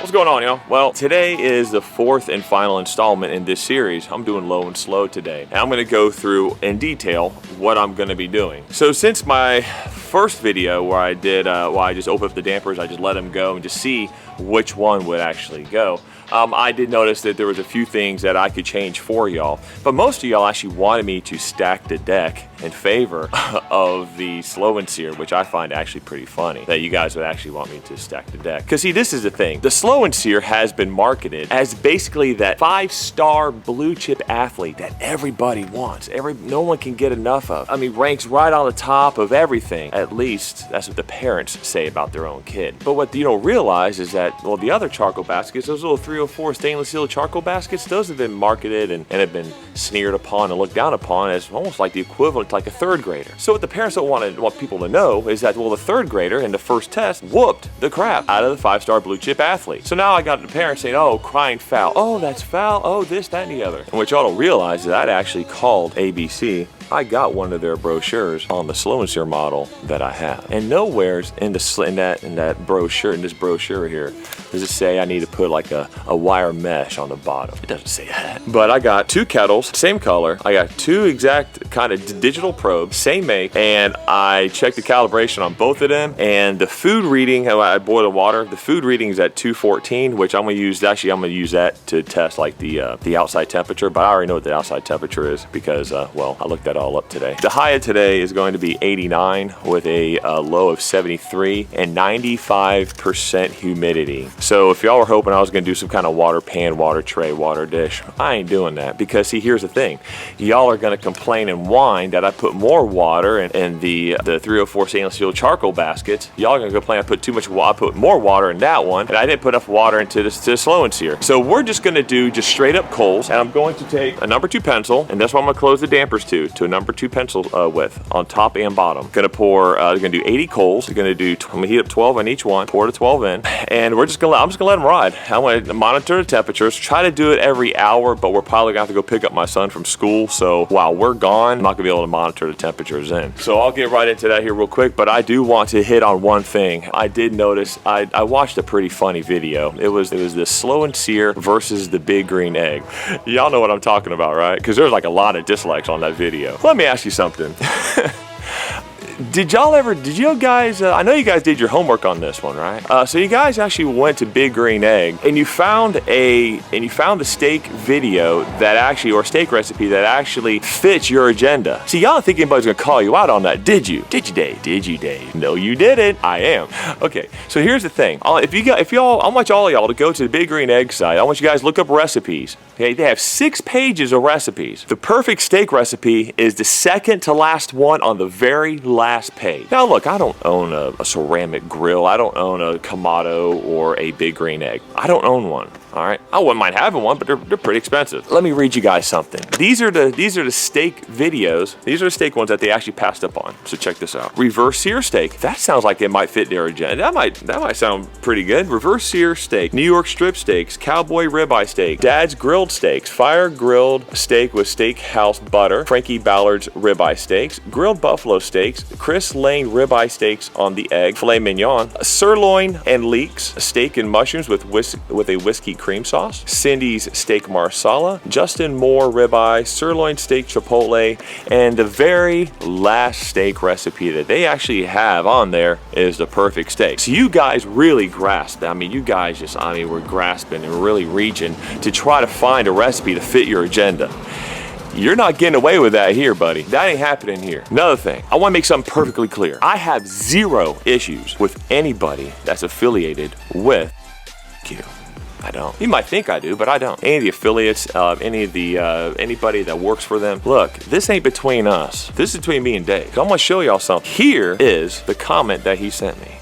What's going on, y'all? Well, today is the fourth and final installment in this series. I'm doing low and slow today, and I'm going to go through in detail what I'm going to be doing. So since my first video where I did, I just opened up the dampers, I just let them go and just see which one would actually go. I did notice that there was a few things that I could change for y'all, but most of y'all actually wanted me to stack the deck in favor of the slow and sear, which I find actually pretty funny that you guys would actually want me to stack the deck. Because see, this is the thing. The slow and sear has been marketed as basically that 5-star blue chip athlete that everybody wants. No one can get enough of. I mean, ranks right on the top of everything. At least that's what the parents say about their own kid. But what you don't realize is that, well, the other charcoal baskets, those little 304 stainless steel charcoal baskets, those have been marketed and have been sneered upon and looked down upon as almost like the equivalent to like a third grader. So what the parents don't want people to know is that, well, the third grader in the first test whooped the crap out of the 5-star blue chip athlete. So now I got the parents saying, oh, crying foul. Oh, that's foul. Oh, this, that, and the other. And what y'all don't realize is that I actually called ABC. I got one of their brochures on the slow and sear model that I have, and nowhere's in that brochure, in this brochure here, does it say I need to put like a wire mesh on the bottom. It doesn't say that. But I got 2 kettles, same color. I got 2 exact kind of digital probes, same make, and I checked the calibration on both of them. And the food reading, I boil the water. The food reading is at 214, which I'm gonna use. Actually, I'm gonna use that to test like the outside temperature. But I already know what the outside temperature is because, well, I looked that all up today. The high of today is going to be 89 with a low of 73 and 95% humidity. So if y'all were hoping I was going to do some kind of water pan, water tray, water dish, I ain't doing that because see, here's the thing. Y'all are going to complain and whine that I put more water in the 304 stainless steel charcoal baskets. Y'all are going to complain I put too much water, I put more water in that one, and I didn't put enough water into the slow and sear. So we're just going to do just straight up coals, and I'm going to take a number 2 pencil, and that's what I'm going to close the dampers to a number 2 pencil width on top and bottom. Gonna pour, gonna do 80 coals. I'm gonna heat up 12 on each one, pour the 12 in, and I'm just gonna let them ride. I'm gonna monitor the temperatures, try to do it every hour, but we're probably gonna have to go pick up my son from school, so while we're gone, I'm not gonna be able to monitor the temperatures in. So I'll get right into that here real quick, but I do want to hit on one thing. I did notice, I watched a pretty funny video. It was the slow and sear versus the big green egg. Y'all know what I'm talking about, right? Because there's like a lot of dislikes on that video. Let me ask you something. Did you guys, I know you guys did your homework on this one, right? So you guys actually went to Big Green Egg and you found the steak video that actually, or steak recipe that actually fits your agenda. See, y'all think anybody's gonna call you out on that, did you? Did you, Dave? Did you, Dave? No, you didn't. I am. Okay, so here's the thing. I want all y'all to go to the Big Green Egg site. I want you guys to look up recipes. Okay, they have 6 pages of recipes. The perfect steak recipe is the second to last one on the very last page. Now look, I don't own a ceramic grill. I don't own a Kamado or a Big Green Egg. I don't own one. All right, I wouldn't mind having one, but they're pretty expensive. Let me read you guys something. These are the steak videos. These are the steak ones that they actually passed up on. So check this out. Reverse sear steak. That sounds like it might fit their agenda. That might sound pretty good. Reverse sear steak. New York strip steaks. Cowboy ribeye steak. Dad's grilled steaks. Fire grilled steak with steakhouse butter. Frankie Ballard's ribeye steaks. Grilled buffalo steaks. Chris Lane ribeye steaks on the egg. Filet mignon. Sirloin and leeks. Steak and mushrooms with a whiskey cream sauce, Cindy's steak marsala, Justin Moore ribeye, sirloin steak chipotle, and the very last steak recipe that they actually have on there is the perfect steak. So you guys really grasped. I mean, we're grasping and really reaching to try to find a recipe to fit your agenda. You're not getting away with that here, buddy. That ain't happening here. Another thing, I want to make something perfectly clear. I have 0 issues with anybody that's affiliated with you. I don't. You might think I do, but I don't. Any of the affiliates, anybody that works for them. Look, this ain't between us. This is between me and Dave. So I'm gonna show y'all something. Here is the comment that he sent me.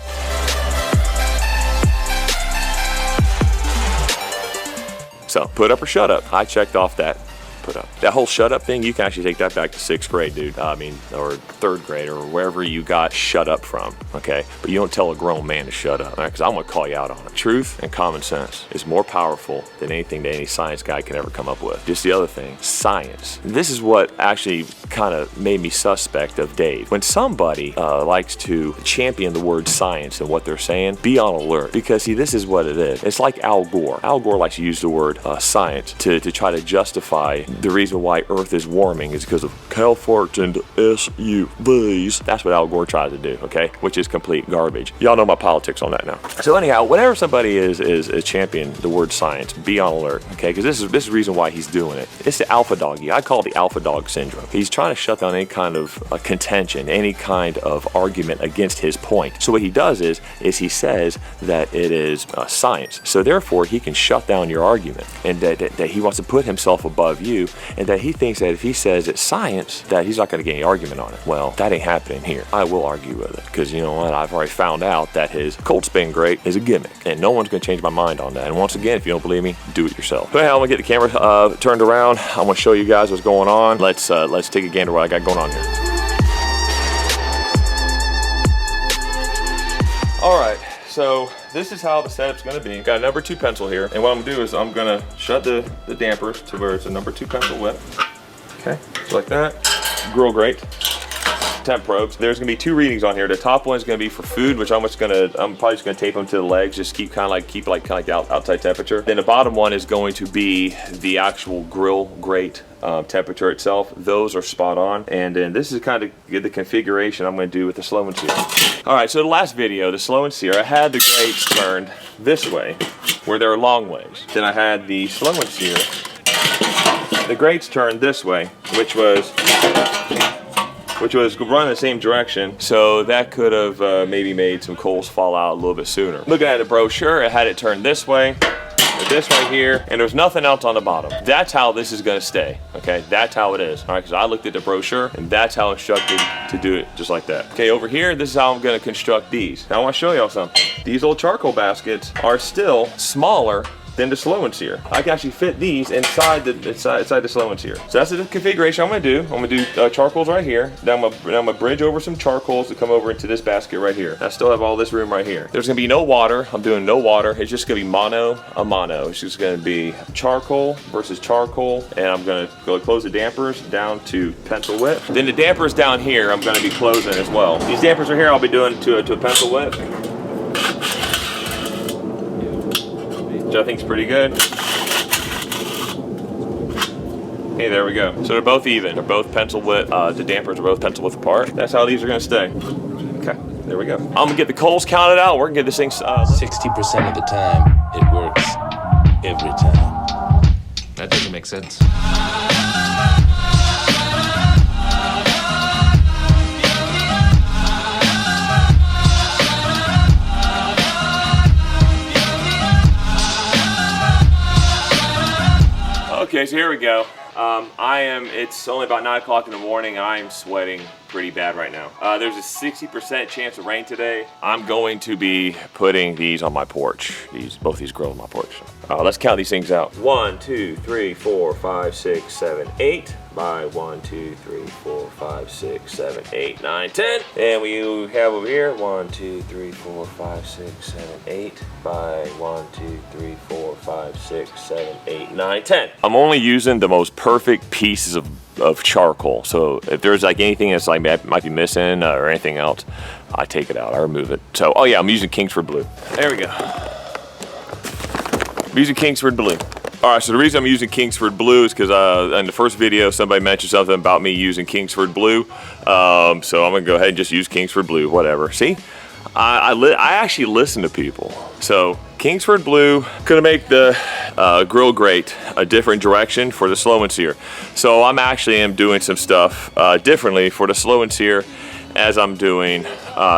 So, put up or shut up. I checked off that put up. That whole shut up thing, you can actually take that back to 6th grade, dude. I mean, or 3rd grade, or wherever you got shut up from, okay? But you don't tell a grown man to shut up, right? Because I'm gonna call you out on it. Truth and common sense is more powerful than anything that any science guy can ever come up with. Just the other thing, science. This is what actually kind of made me suspect of Dave. When somebody likes to champion the word science and what they're saying, be on alert. Because see, this is what it is. It's like Al Gore. Al Gore likes to use the word science to try to justify the reason why Earth is warming is because of cow farts and SUVs. That's what Al Gore tries to do, okay? Which is complete garbage. Y'all know my politics on that now. So anyhow, whenever somebody is championing the word science, be on alert, okay? Because this is the reason why he's doing it. It's the alpha doggy. I call it the alpha dog syndrome. He's trying to shut down any kind of contention, any kind of argument against his point. So what he does is he says that it is science. So therefore, he can shut down your argument, and that he wants to put himself above you, and that he thinks that if he says it's science, that he's not going to get any argument on it. Well, that ain't happening here. I will argue with it, because you know what? I've already found out that his cold spin grate is a gimmick, and no one's going to change my mind on that. And once again, if you don't believe me, do it yourself. But anyhow, I'm going to get the camera turned around. I'm going to show you guys what's going on. Let's take a gander at what I got going on here. All right. So this is how the setup's gonna be. Got a number 2 pencil here, and what I'm gonna do is I'm gonna shut the dampers to where it's a number 2 pencil width. Okay, just like that. Grill grate, temp probes. There's gonna be 2 readings on here. The top one is gonna be for food, which I'm probably just gonna tape them to the legs, just keep kind of like outside temperature. Then the bottom one is going to be the actual grill grate temperature itself. Those are spot on. And then this is kind of the configuration I'm going to do with the slow and sear. All right, so the last video, the slow and sear, I had the grates turned this way where they're long ways. Then I had the slow and sear, the grates turned this way, which was running the same direction, so that could have maybe made some coals fall out a little bit sooner. Looking at the brochure, it had it turned this way, this right here, and there's nothing else on the bottom. That's how this is gonna stay, okay? That's how it is, all right? Because I looked at the brochure, and that's how I'm instructed to do it, just like that. Okay, over here, this is how I'm gonna construct these. Now I wanna show y'all something. These old charcoal baskets are still smaller than the slow and sear. I can actually fit these inside the slow and sear. So that's the configuration I'm gonna do. I'm gonna do charcoals right here. Then I'm gonna bridge over some charcoals to come over into this basket right here. I still have all this room right here. There's gonna be no water. I'm doing no water. It's just gonna be mono a mono. It's just gonna be charcoal versus charcoal, and I'm gonna go close the dampers down to pencil width. Then the dampers down here, I'm gonna be closing as well. These dampers are here, I'll be doing to a pencil width, which I think is pretty good. Okay, there we go. So they're both even. They're both pencil width. The dampers are both pencil width apart. That's how these are gonna stay. Okay, there we go. I'm gonna get the coals counted out. We're gonna get this thing 60% of the time, it works. Every time. That doesn't make sense. Okay, so here we go. It's only about 9 o'clock in the morning. I'm sweating pretty bad right now. There's a 60% chance of rain today. I'm going to be putting these on my porch. Both these grills on my porch. Let's count these things out. 1, 2, 3, 4, 5, 6, 7, 8. By 1, 2, 3, 4, 5, 6, 7, 8, 9, 10. And we have over here 1, 2, 3, 4, 5, 6, 7, 8. By 1, 2, 3, 4, 5, 6, 7, 8, 9, 10. I'm only using the most perfect pieces of charcoal. So if there's like anything that's like might be missing or anything else, I take it out. I remove it. So oh yeah, I'm using Kingsford Blue. There we go. I'm using Kingsford Blue. All right, so the reason I'm using Kingsford Blue is because in the first video, somebody mentioned something about me using Kingsford Blue. So I'm gonna go ahead and just use Kingsford Blue, whatever. See, I actually listen to people. So Kingsford Blue gonna make the grill grate a different direction for the slow and sear. So I'm actually doing some stuff differently for the slow and sear as I'm doing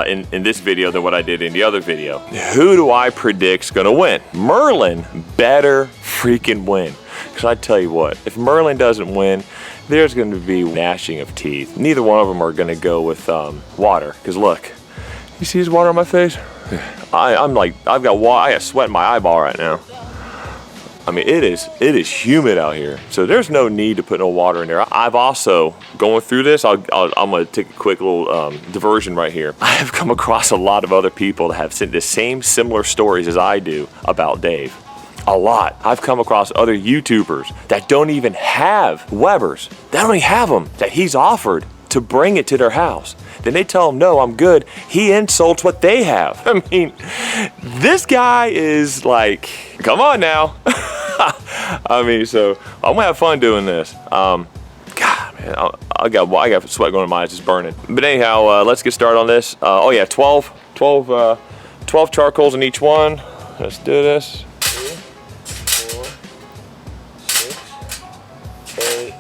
in this video than what I did in the other video. Who do I predict's gonna win? Merlin better freaking win. Because I tell you what, if Merlin doesn't win, there's gonna be gnashing of teeth. Neither one of them are gonna go with water. Because look, you see this water on my face? I've got water, I got sweat in my eyeball right now. I mean, it is humid out here. So there's no need to put no water in there. I've also, going through this, I'm gonna take a quick little diversion right here. I have come across a lot of other people that have sent the same similar stories as I do about Dave. A lot. I've come across other YouTubers that don't even have Webers. They don't even have them, that he's offered to bring it to their house. Then they tell him, no, I'm good. He insults what they have. I mean, this guy is like, come on now. I mean, so I'm gonna have fun doing this. God, man, I got sweat going in my eyes, it's burning. But anyhow, let's get started on this. Oh yeah, 12 charcoals in each one. Let's do this. 3, 4, 6, 8,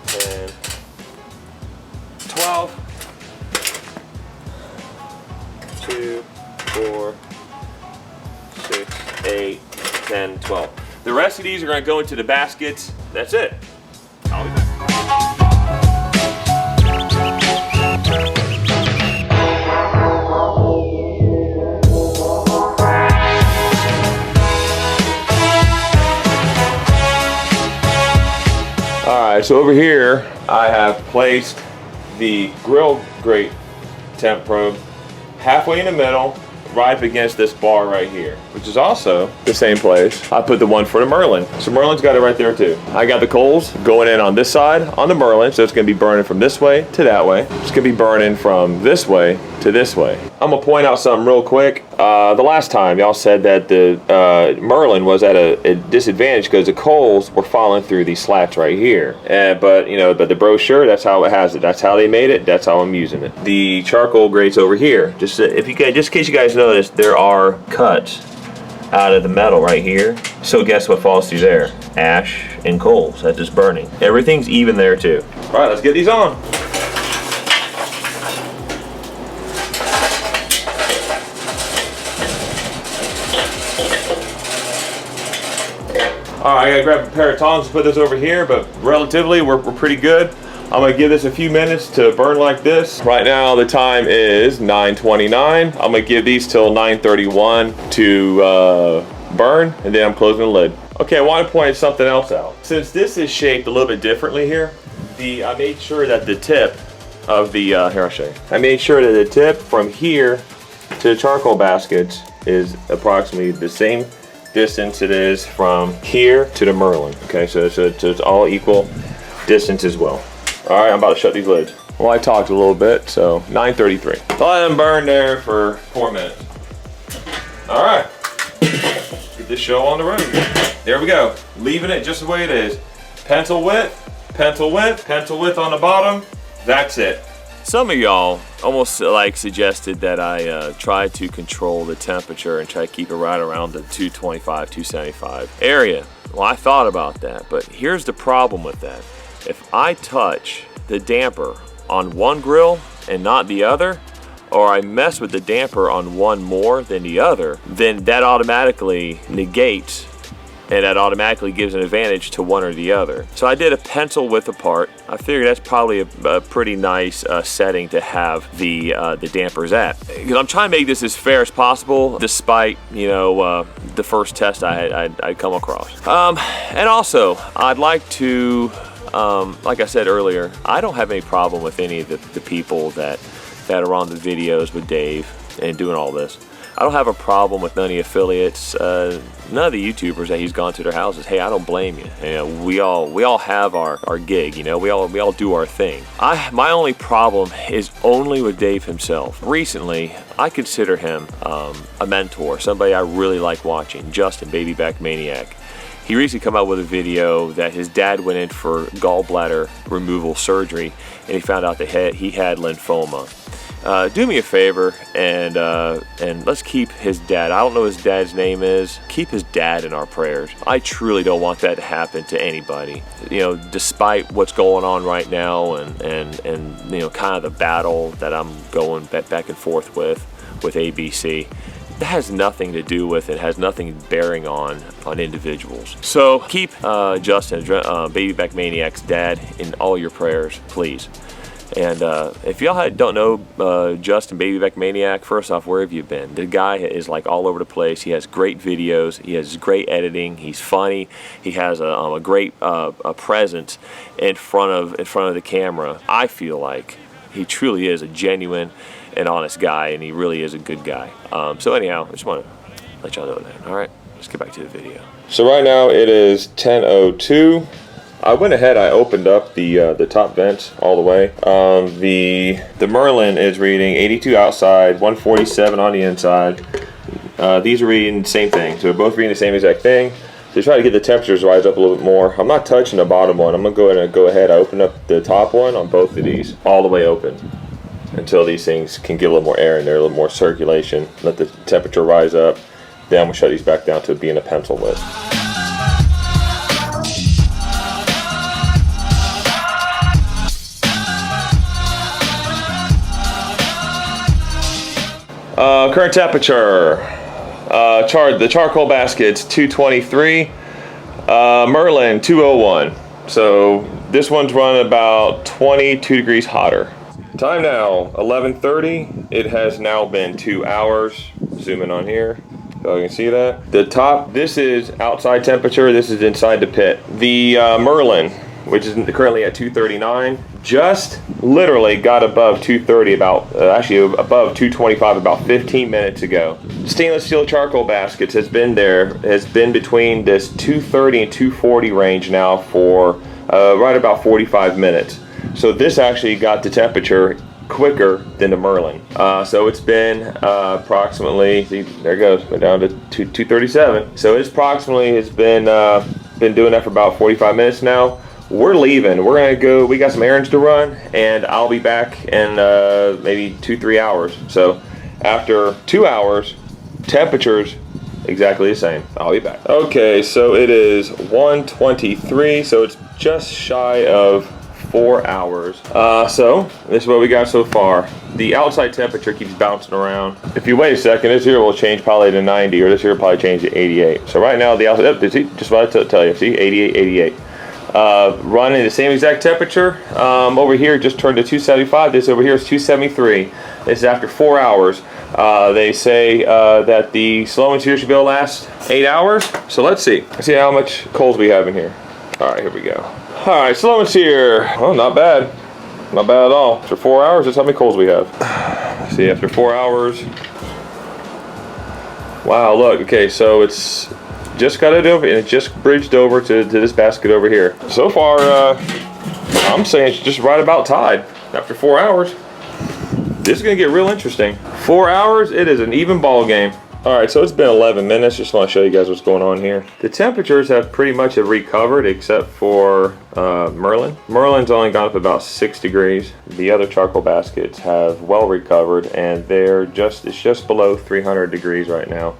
10, 12. 2, 4, 6, 8, 10, 12. The rest of these are going to go into the baskets. That's it. I'll be back. Alright, so over here I have placed the grill grate temp probe halfway in the middle, right up against this bar right here, which is also the same place I put the one for the Merlin. So Merlin's got it right there too. I got the coals going in on this side on the Merlin, so it's gonna be burning from this way to that way. It's gonna be burning from this way to this way. I'm gonna point out something real quick. The last time y'all said that the Merlin was at a disadvantage because the coals were falling through these slats right here. But you know, but the brochure, that's how it has it. That's how they made it. That's how I'm using it. The charcoal grates over here. Just in case you guys notice, there are cuts out of the metal right here. So guess what falls through there? Ash and coals. That's just burning. Everything's even there too. All right, let's get these on. All right, I gotta grab a pair of tongs to put this over here, but relatively we're pretty good. I'm gonna give this a few minutes to burn like this. Right now the time is 9:29. I'm gonna give these till 9:31 to burn, and then I'm closing the lid. Okay, I want to point something else out. Since this is shaped a little bit differently here, I made sure that the tip of the, here I'll show you. I made sure that the tip from here to the charcoal baskets is approximately the same distance it is from here to the Merlin. Okay, so it's all equal distance as well. All right, I'm about to shut these lids. Well, I talked a little bit, so 9:33. So let them burn there for 4 minutes. All right, get this show on the road. There we go, leaving it just the way it is. Pencil width, pencil width, pencil width on the bottom. That's it. Some of y'all almost like suggested that I try to control the temperature and try to keep it right around the 225, 275 area. Well, I thought about that, but here's the problem with that. If I touch the damper on one grill and not the other, or I mess with the damper on one more than the other, then that automatically negates and that automatically gives an advantage to one or the other. So I did a pencil width apart. I figured that's probably a pretty nice setting to have the dampers at. Because I'm trying to make this as fair as possible, despite, you know, the first test I'd come across. And also, I'd like to, like I said earlier, I don't have any problem with any of the people that are on the videos with Dave and doing all this. I don't have a problem with none of the affiliates, none of the YouTubers that he's gone to their houses. Hey, I don't blame you. You know, we all have our gig. You know, we all do our thing. My only problem is only with Dave himself. Recently, I consider him a mentor, somebody I really like watching. Justin, Baby Back Maniac. He recently came out with a video that his dad went in for gallbladder removal surgery, and he found out that he had lymphoma. Do me a favor and let's keep his dad. I don't know what his dad's name is. Keep his dad in our prayers. I truly don't want that to happen to anybody. You know, despite what's going on right now and you know, kind of the battle that I'm going back and forth with ABC. That has nothing to do with it, has nothing bearing on individuals. So keep Justin, Baby Back Maniac's dad, in all your prayers, please. And if y'all don't know Justin Baby Back Maniac, first off, where have you been? The guy is like all over the place. He has great videos. He has great editing. He's funny. He has a great a presence in front of the camera. I feel like he truly is a genuine and honest guy, and he really is a good guy. So anyhow, I just want to let y'all know that. All right, let's get back to the video. So right now it is 10:02. I went ahead, I opened up the top vents all the way. The Merlin is reading 82 outside, 147 on the inside. These are reading the same thing, so they're both reading the same exact thing. To try to get the temperatures rise up a little bit more, I'm not touching the bottom one. I'm gonna go ahead. I open up the top one on both of these, all the way open, until these things can get a little more air in there, a little more circulation. Let the temperature rise up. Then I'm gonna shut these back down to being a pencil width. Current temperature. The charcoal basket's 223. Merlin 201. So this one's running about 22 degrees hotter. Time now 11:30. It has now been 2 hours. Zoom in on here so you can see that. The top, this is outside temperature. This is inside the pit. The Merlin, which is currently at 239, just literally got above 230 actually above 225 about 15 minutes ago. Stainless steel charcoal baskets has been between this 230 and 240 range now for right about 45 minutes. So this actually got the temperature quicker than the Merlin. So it's been approximately, see, there it goes, went down to 237. So it's been doing that for about 45 minutes now. We're leaving. We're gonna go. We got some errands to run, and I'll be back in maybe 2-3 hours. So after 2 hours, temperatures exactly the same. I'll be back. Okay, so it is 1:23. So it's just shy of 4 hours. So this is what we got so far. The outside temperature keeps bouncing around. If you wait a second, this here will change probably to 90, or this here will probably change to 88. So right now the outside, just what I tell you, see, 88, 88. Running the same exact temperature. Over here just turned to 275. This over here is 273. This is after 4 hours. They say that the slow and sear should be able to last 8 hours. So let's see. Let's see how much coals we have in here. All right, here we go. All right, slow and sear. Oh, not bad. Not bad at all. After 4 hours, that's how many coals we have. Let's see, after 4 hours. Wow, look. Okay, so it's just got it over, and it just bridged over to this basket over here. So far, I'm saying it's just right about tied. After 4 hours, this is gonna get real interesting. 4 hours, it is an even ball game. All right, so it's been 11 minutes. Just want to show you guys what's going on here. The temperatures have pretty much recovered, except for Merlin. Merlin's only gone up about 6 degrees. The other charcoal baskets have well recovered, and it's just below 300 degrees right now,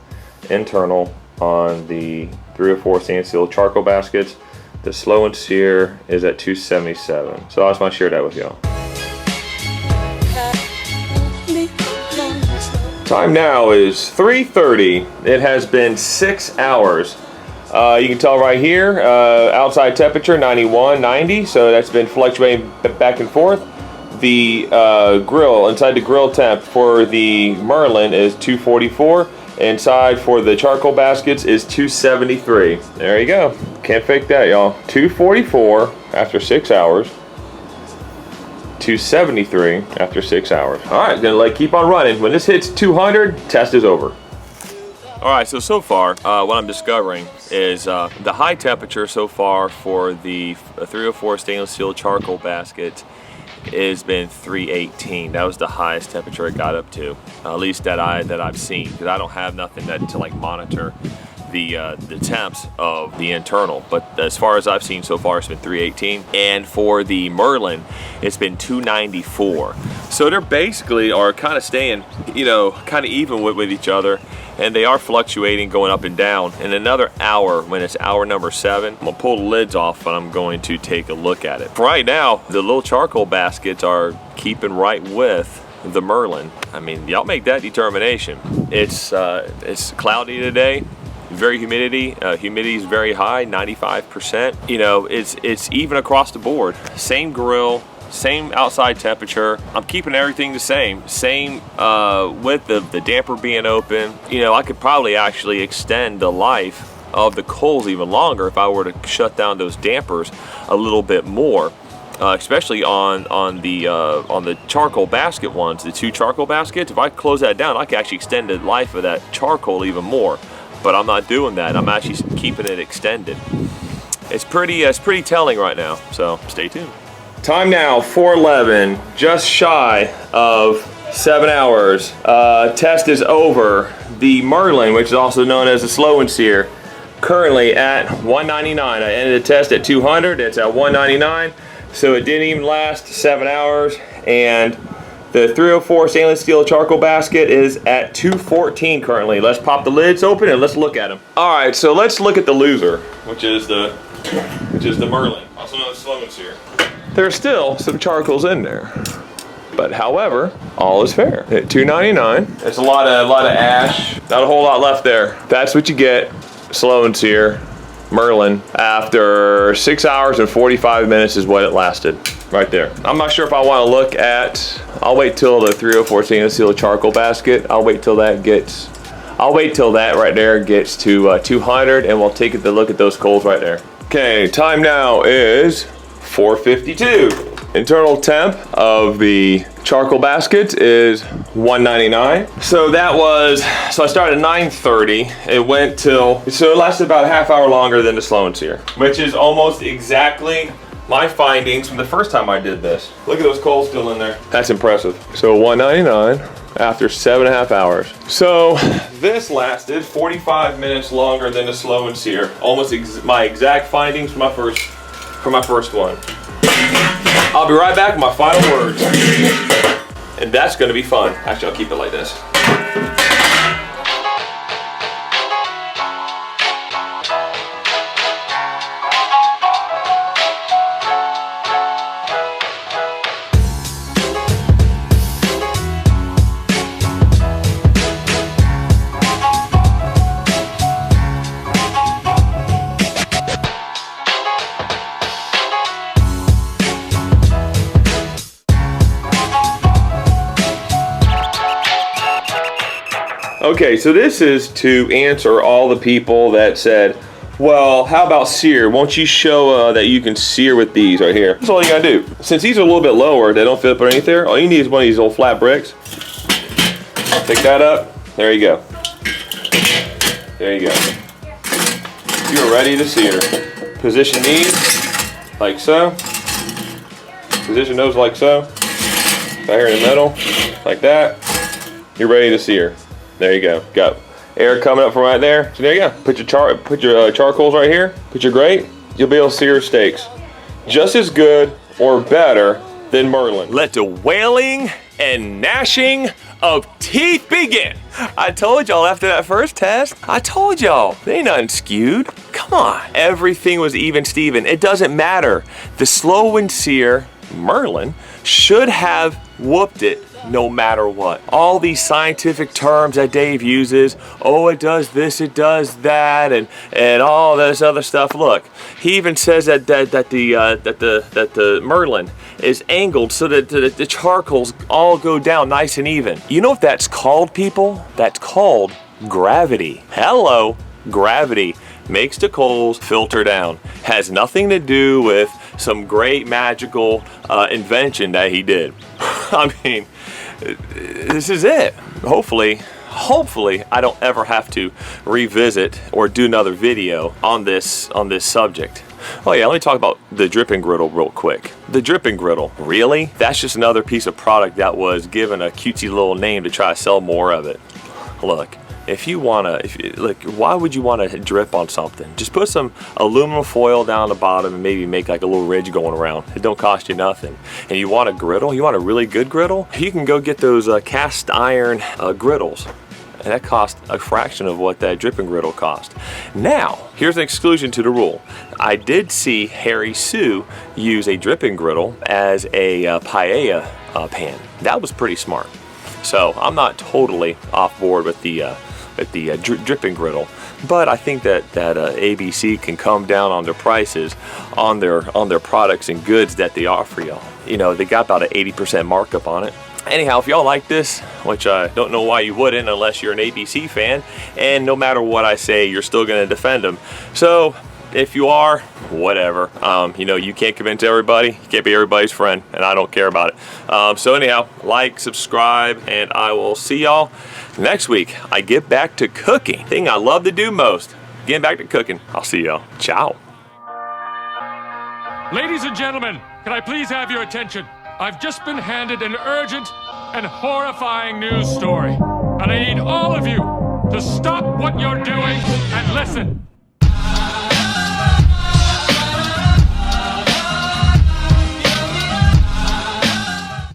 internal, on the 304 stainless steel charcoal baskets. The slow and sear is at 277. So I just want to share that with y'all. Time now is 3:30. It has been 6 hours. You can tell right here, outside temperature 91, 90. So that's been fluctuating back and forth. The grill, inside the grill temp for the Merlin is 244. Inside for the charcoal baskets is 273. There you go. Can't fake that, y'all. 244 after 6 hours. 273 after 6 hours. All right, gonna keep on running. When this hits 200, test is over. All right, so far, what I'm discovering is the high temperature so far for the 304 stainless steel charcoal basket has been 318. That was the highest temperature it got up to, at least that I've seen, because I don't have nothing to like monitor the temps of the internal. But as far as I've seen so far, it's been 318. And for the Merlin, it's been 294. So they're basically are kind of staying, kind of even with each other. And they are fluctuating, going up and down. In another hour, when it's hour number 7, I'm gonna pull the lids off and I'm going to take a look at it. For right now, the little charcoal baskets are keeping right with the Merlin. I mean, y'all make that determination. It's cloudy today. Very humidity is very high, 95%. It's even across the board. Same grill, same outside temperature. I'm keeping everything the same with the damper being open. You know, I could probably actually extend the life of the coals even longer if I were to shut down those dampers a little bit more, especially on the charcoal basket ones, the 2 charcoal baskets. If I close that down, I can actually extend the life of that charcoal even more. But I'm not doing that. I'm actually keeping it extended. It's pretty telling right now. So stay tuned. Time now 4:11, just shy of 7 hours. Test is over. The Merlin, which is also known as the Slow and Sear, currently at 199. I ended the test at 200. It's at 199. So it didn't even last 7 hours. And the 304 stainless steel charcoal basket is at 214 currently. Let's pop the lids open and let's look at them. All right, so let's look at the loser, which is the Merlin, also known as Slow and Sear. There's still some charcoals in there, but however, all is fair. At 299, it's a lot of ash. Not a whole lot left there. That's what you get, Slow and Sear Merlin. After 6 hours and 45 minutes is what it lasted, right there. I'm not sure if I want to look at. I'll wait till the 304 stainless steel charcoal basket. I'll wait till that right there gets to 200, and we'll take a look at those coals right there. Okay, time now is 4:52. Internal temp of the charcoal basket is 199. So I started at 9:30. It lasted about a half hour longer than the Slow and Sear, which is almost exactly my findings from the first time I did this. Look at those coals still in there. That's impressive. So 199 after 7.5 hours. So this lasted 45 minutes longer than the Slow and Sear. Almost my exact findings from my first one. I'll be right back with my final words. And that's gonna be fun. Actually, I'll keep it like this. Okay, so this is to answer all the people that said, well, how about sear? Won't you show that you can sear with these right here? That's all you gotta do. Since these are a little bit lower, they don't fit up underneath there, all you need is one of these old flat bricks. Pick that up, there you go. There you go. You're ready to sear. Position these like so. Position those like so. Right here in the middle, like that. You're ready to sear. There you go. Got air coming up from right there. So there you go. Put your charcoals right here. Put your grate. You'll be able to sear steaks just as good or better than Merlin. Let the wailing and gnashing of teeth begin. I told y'all after that first test. I told y'all. They ain't nothing skewed. Come on. Everything was even Steven. It doesn't matter. The Slow and Sear Merlin should have whooped it no matter what. All these scientific terms that Dave uses, oh, it does this, it does that, and all this other stuff. Look, he even says that the Merlin is angled so that the charcoals all go down nice and even. You know what that's called, people? That's called gravity. Hello, gravity makes the coals filter down. Has nothing to do with some great magical invention that he did. I mean, this is it. Hopefully I don't ever have to revisit or do another video on this subject. Oh yeah, let me talk about the dripping griddle real quick. The dripping griddle, really? That's just another piece of product that was given a cutesy little name to try to sell more of it. Look, why would you want to drip on something? Just put some aluminum foil down the bottom and maybe make like a little ridge going around. It don't cost you nothing. And you want a griddle? You want a really good griddle? You can go get those cast iron griddles. And that costs a fraction of what that dripping griddle cost. Now, here's an exclusion to the rule. I did see Harry Sue use a dripping griddle as a paella pan. That was pretty smart. So I'm not totally off board with the dripping griddle, but I think that ABC can come down on their prices on their products and goods that they offer y'all. You know, they got about an 80% markup on it. Anyhow, if y'all like this, which I don't know why you wouldn't unless you're an ABC fan, and no matter what I say, you're still gonna defend them. So if you are, whatever. You know, you can't convince everybody, you can't be everybody's friend, and I don't care about it. So anyhow, like, subscribe, and I will see y'all next week. I get back to cooking, thing I love to do most, getting back to cooking. I'll see y'all. Ciao. Ladies and gentlemen, can I please have your attention? I've just been handed an urgent and horrifying news story, and I need all of you to stop what you're doing and listen.